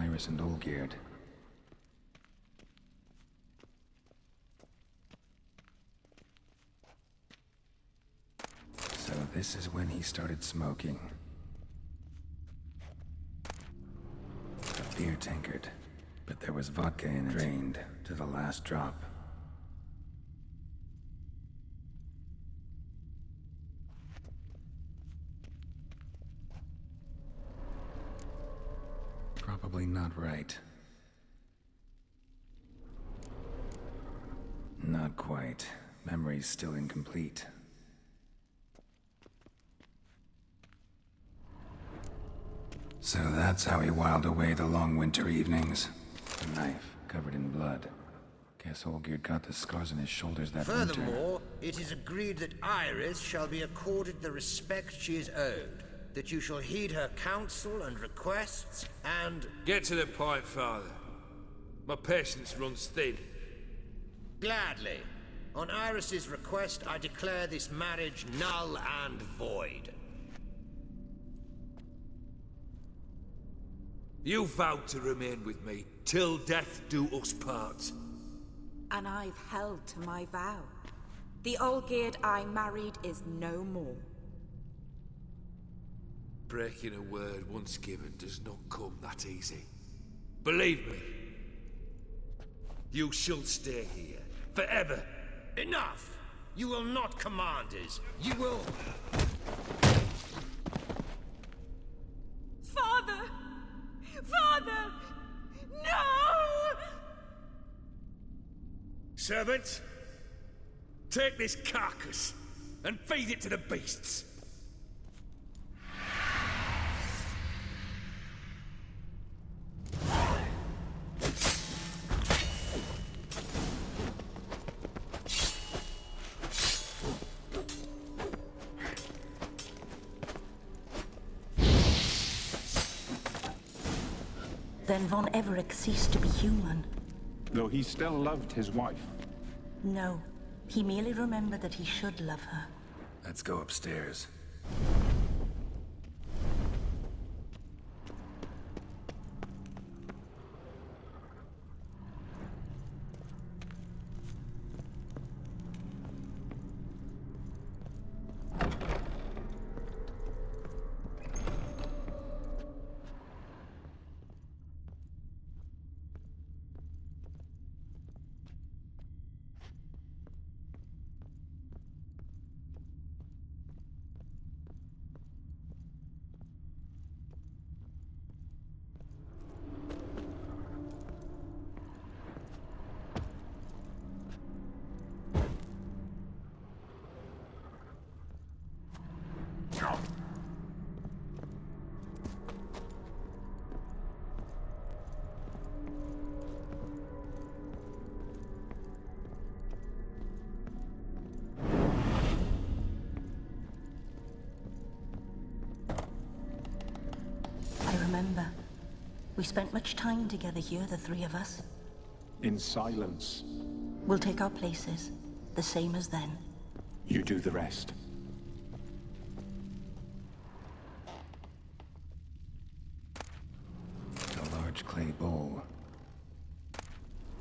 Iris and Olgierd. So this is when he started smoking. A beer tankard, but there was vodka in it, drained to the last drop. Probably not right. Not quite. Memory's still incomplete. So that's how he whiled away the long winter evenings. A knife covered in blood. Guess Olgierd got the scars on his shoulders that winter. Furthermore, it is agreed that Iris shall be accorded the respect she is owed, that you shall heed her counsel and requests, and... Get to the point, Father. My patience runs thin. Gladly. On Iris's request, I declare this marriage null and void. You vowed to remain with me, till death do us part. And I've held to my vow. The Olgierd I married is no more. Breaking a word once given does not come that easy. Believe me. You shall stay here, forever. Enough! You will not command us. You will... Father! Father! No! Servants, take this carcass and feed it to the beasts. Then Von Everec ceased to be human. Though he still loved his wife. No, he merely remembered that he should love her. Let's go upstairs. I remember. We spent much time together here, the three of us. In silence. We'll take our places, the same as then. You do the rest. A large clay bowl.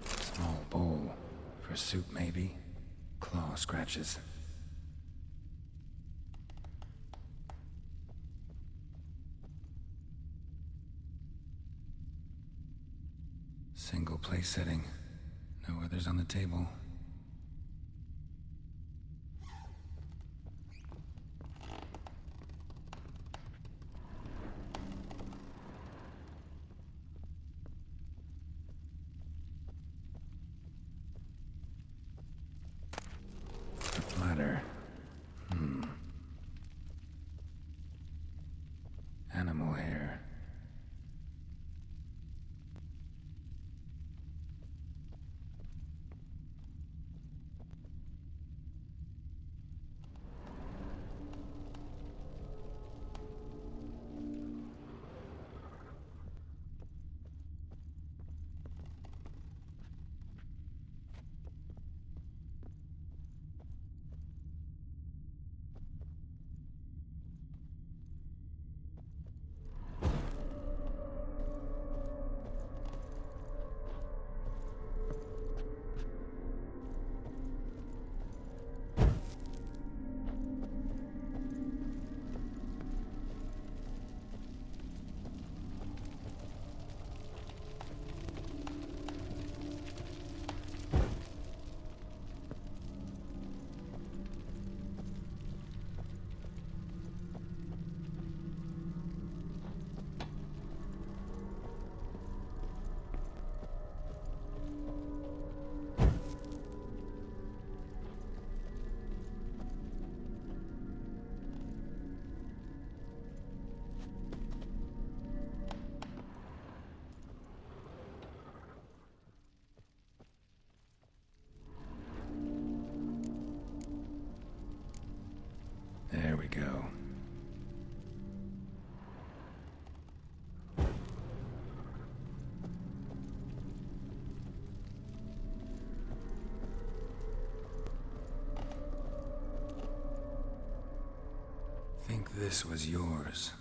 Small bowl. For soup, maybe? Claw scratches. Single place setting. No others on the table. A platter. Animal hair. this was yours.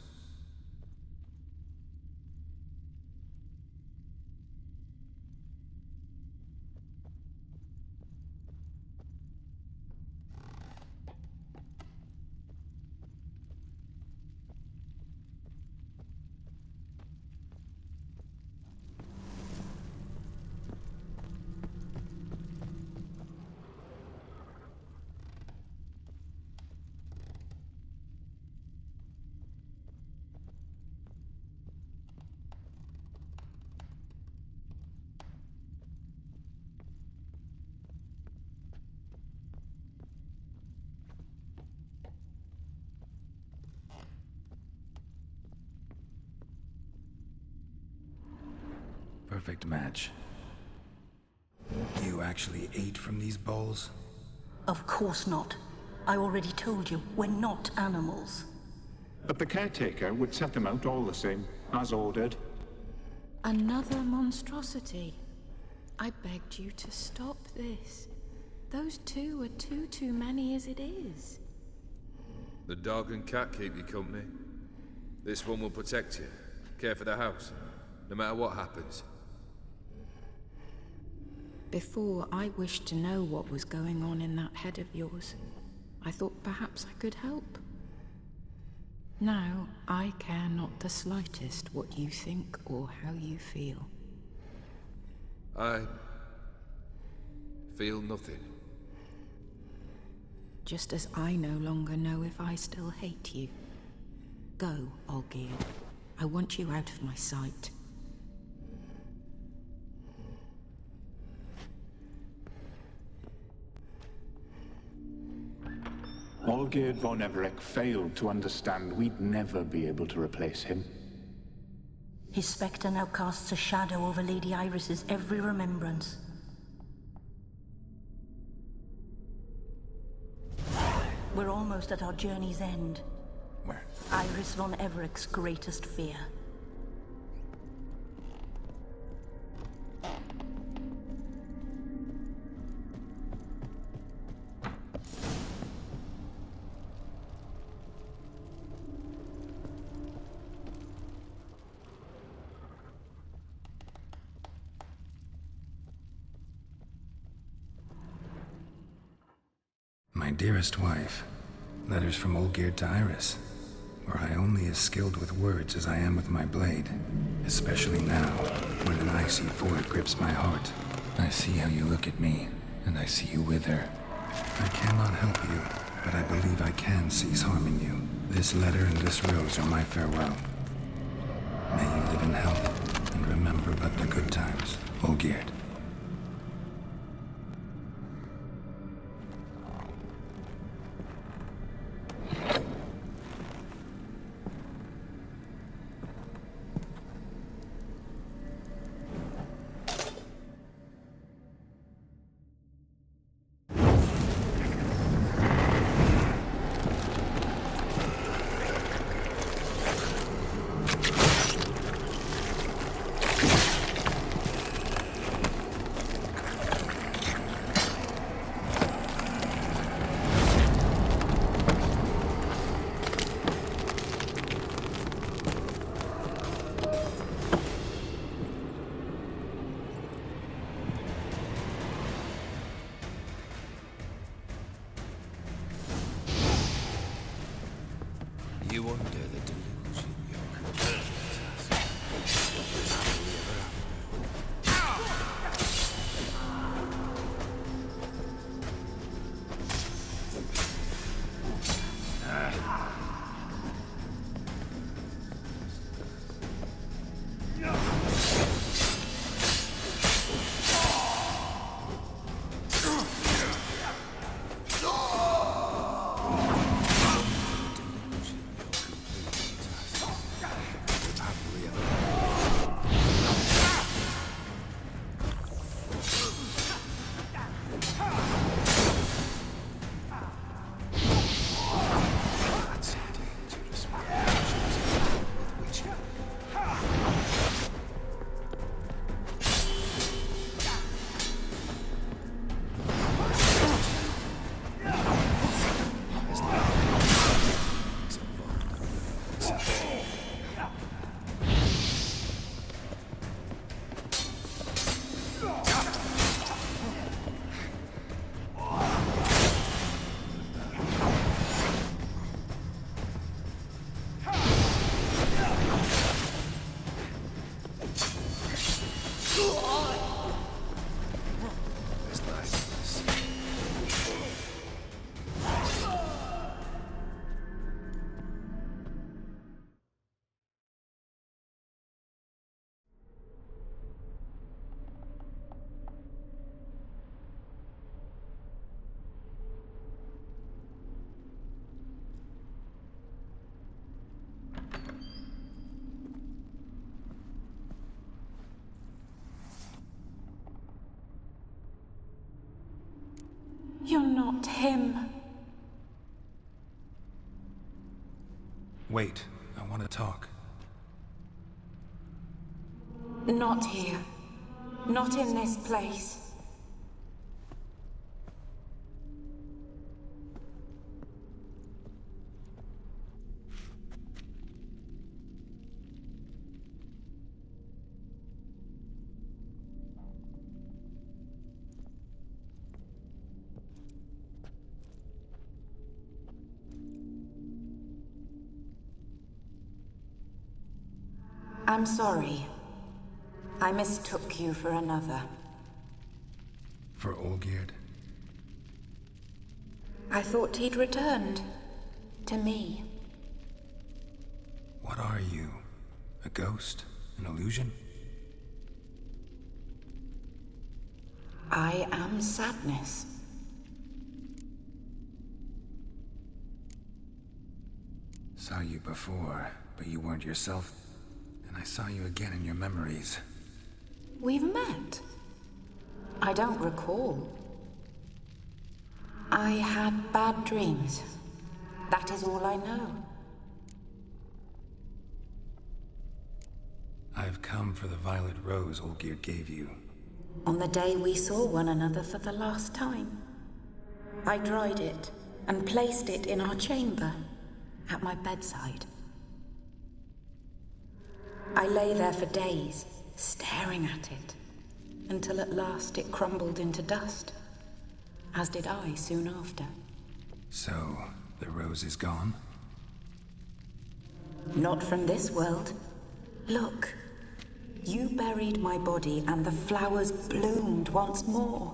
Perfect match. You actually ate from these bowls? Of course not. I already told you, we're not animals. But the caretaker would set them out all the same, as ordered. Another monstrosity. I begged you to stop this. Those two are too many as it is. The dog and cat keep you company. This one will protect you, care for the house, no matter what happens. Before, I wished to know what was going on in that head of yours. I thought perhaps I could help. Now, I care not the slightest what you think or how you feel. I feel nothing. Just as I no longer know if I still hate you. Go, Olgierd. I want you out of my sight. Olgierd von Everec failed to understand we'd never be able to replace him. His spectre now casts a shadow over Lady Iris's every remembrance. We're almost at our journey's end. Where? Iris von Everec's greatest fear. My dearest wife, letters from Olgierd to Iris. Were I only as skilled with words as I am with my blade, especially now, when an icy void grips my heart. I see how you look at me, and I see you wither. I cannot help you, but I believe I can cease harming you. This letter and this rose are my farewell. May you live in health, and remember but the good times, Olgierd. You're not him. Wait, I want to talk. Not here. Not in this place. I'm sorry. I mistook you for another. For Olgierd? I thought he'd returned. To me. What are you? A ghost? An illusion? I am sadness. Saw you before, but you weren't yourself. And I saw you again in your memories. We've met. I don't recall. I had bad dreams. That is all I know. I've come for the violet rose Olgierd gave you. On the day we saw one another for the last time, I dried it and placed it in our chamber, at my bedside. I lay there for days, staring at it, until at last it crumbled into dust, as did I soon after. So, the rose is gone? Not from this world. Look, you buried my body and the flowers bloomed once more.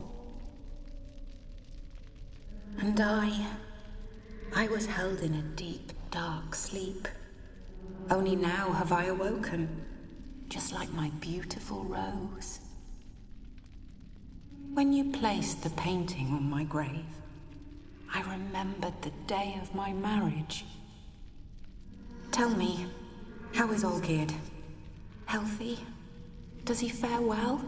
And I was held in a deep, dark sleep. Only now have I awoken, just like my beautiful rose. When you placed the painting on my grave, I remembered the day of my marriage. Tell me, how is Olgierd? Healthy? Does he fare well?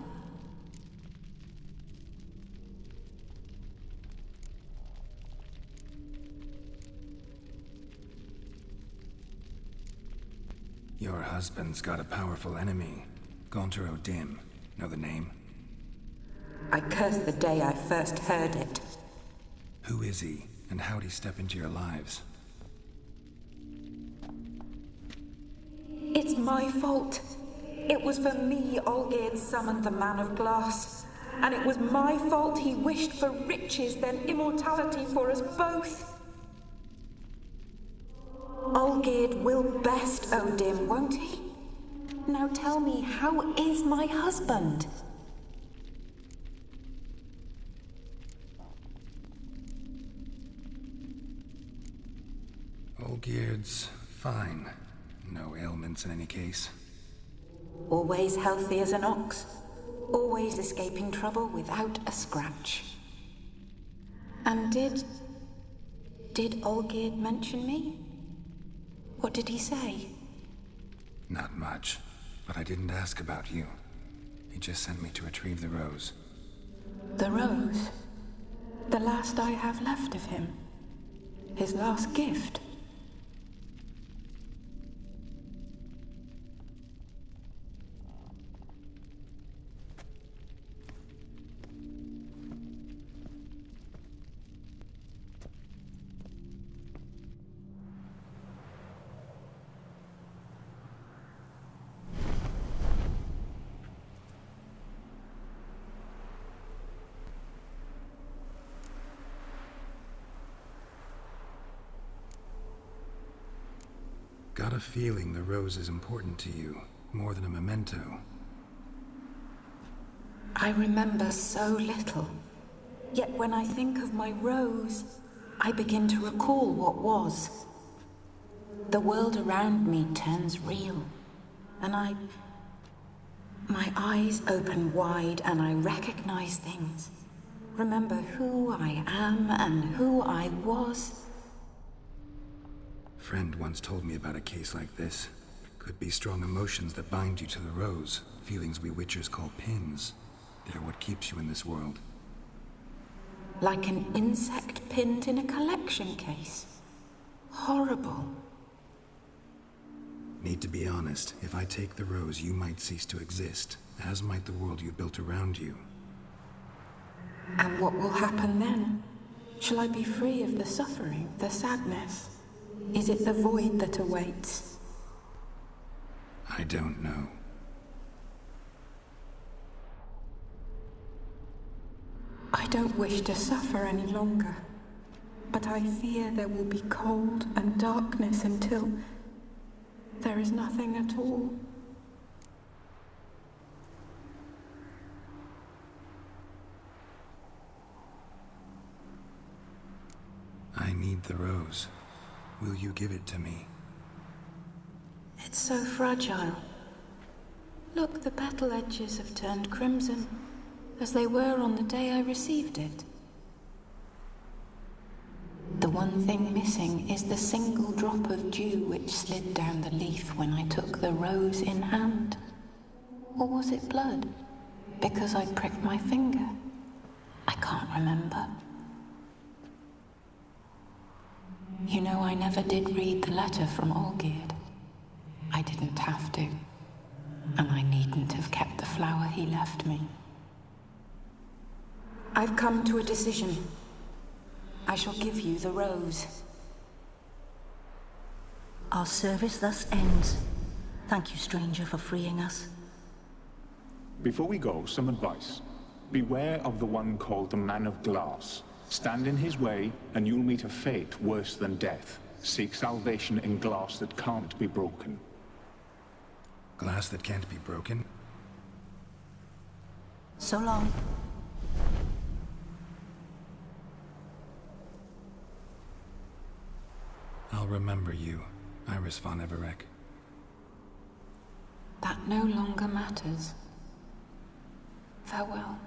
Your husband's got a powerful enemy. Gaunter O'Dim. Know the name? I curse the day I first heard it. Who is he, and how'd he step into your lives? It's my fault. It was for me Olgierd summoned the Man of Glass. And it was my fault he wished for riches, then immortality for us both. Olgierd will best O'Dim, won't he? Now tell me, how is my husband? Olgierd's fine. No ailments in any case. Always healthy as an ox. Always escaping trouble without a scratch. And did Olgierd mention me? What did he say? Not much, but I didn't ask about you. He just sent me to retrieve the rose. The rose? The last I have left of him? His last gift? Got a feeling the rose is important to you, more than a memento. I remember so little. Yet when I think of my rose, I begin to recall what was. The world around me turns real, and my eyes open wide and I recognize things. Remember who I am and who I was. Friend once told me about a case like this. Could be strong emotions that bind you to the rose, feelings we Witchers call pins. They're what keeps you in this world. Like an insect pinned in a collection case. Horrible. Need to be honest, if I take the rose, you might cease to exist, as might the world you built around you. And what will happen then? Shall I be free of the suffering, the sadness? Is it the void that awaits? I don't know. I don't wish to suffer any longer, but I fear there will be cold and darkness until there is nothing at all. I need the rose. Will you give it to me? It's so fragile. Look, the petal edges have turned crimson, as they were on the day I received it. The one thing missing is the single drop of dew which slid down the leaf when I took the rose in hand. Or was it blood? Because I pricked my finger? I can't remember. You know, I never did read the letter from Olgierd. I didn't have to. And I needn't have kept the flower he left me. I've come to a decision. I shall give you the rose. Our service thus ends. Thank you, stranger, for freeing us. Before we go, some advice. Beware of the one called the Man of Glass. Stand in his way, and you'll meet a fate worse than death. Seek salvation in glass that can't be broken. Glass that can't be broken? So long. I'll remember you, Iris von Everec. That no longer matters. Farewell.